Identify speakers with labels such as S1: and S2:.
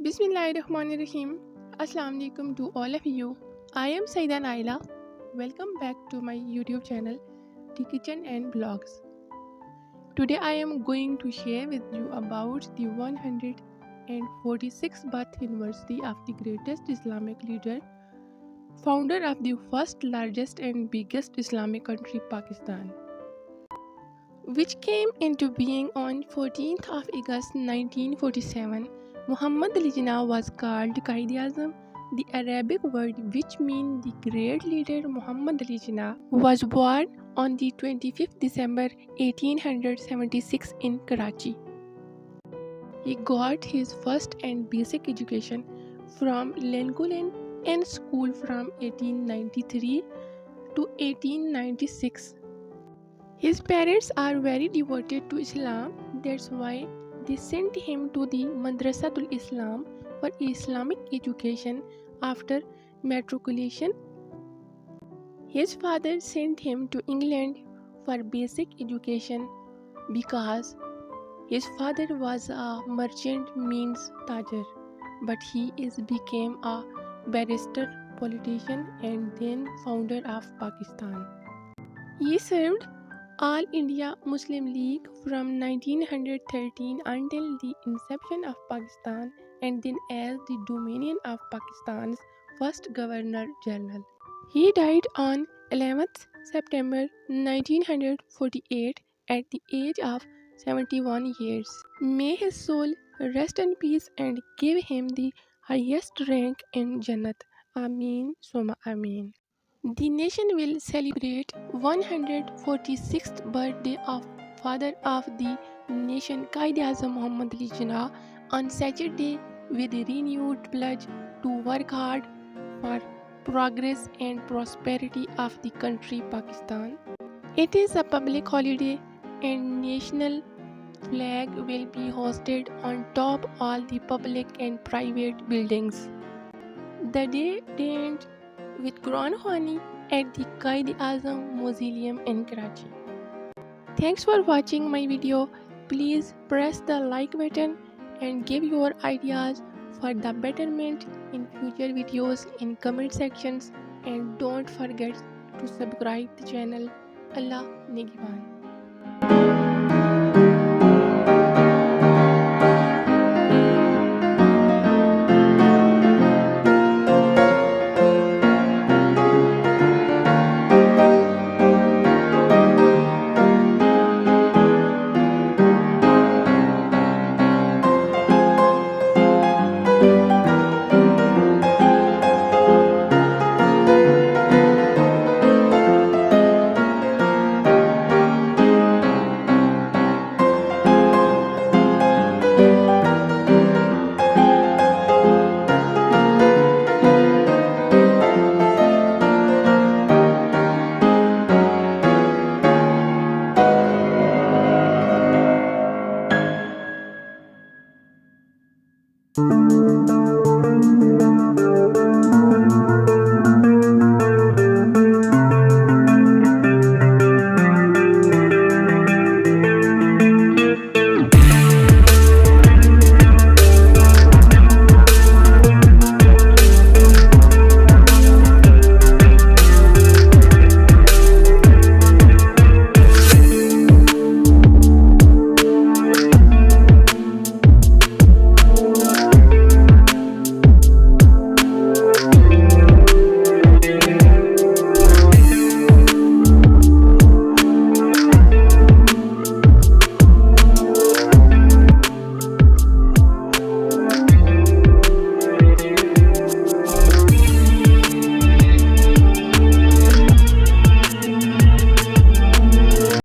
S1: Bismillahirrahmanirrahim. Assalamu alaikum to all of you. I am Saida Naila. Welcome back to my YouTube channel, The Kitchen and Vlogs. Today I am going to share with you about the 146th birth anniversary of the greatest Islamic leader, founder of the first largest and biggest Islamic country, Pakistan, which came into being on 14th of August 1947. Muhammad Jinnah was called Quaid Azam. The Arabic word which means the great leader Muhammad Jinnah was born on the 25th December 1876 in Karachi. He got his first and basic education from Langulen and school from 1893 to 1896. His parents are very devoted to Islam, that's why they sent him to the Madrasatul Islam for Islamic education after matriculation. His father sent him to England for basic education because his father was a merchant means tajer, but he became a barrister, politician and then founder of Pakistan. He served All India Muslim League from 1913 until the inception of Pakistan and then as the Dominion of Pakistan's first Governor General. He died on 11th September 1948 at the age of 71 years. May his soul rest in peace and give him the highest rank in Jannat. Ameen Summa Ameen. The nation will celebrate 146th birthday of father of the nation Quaid Azam Muhammad Jinnah on Saturday with a renewed pledge to work hard for progress and prosperity of the country Pakistan. It is a public holiday and national flag will be hosted on top all the public and private buildings. The day ends with Quran Khwani at the Quaid Azam Mausoleum in Karachi. Thanks for watching my video. Please press the like button and give your ideas for the betterment in future videos in comment sections and don't forget to subscribe the channel. Allah Nigiban.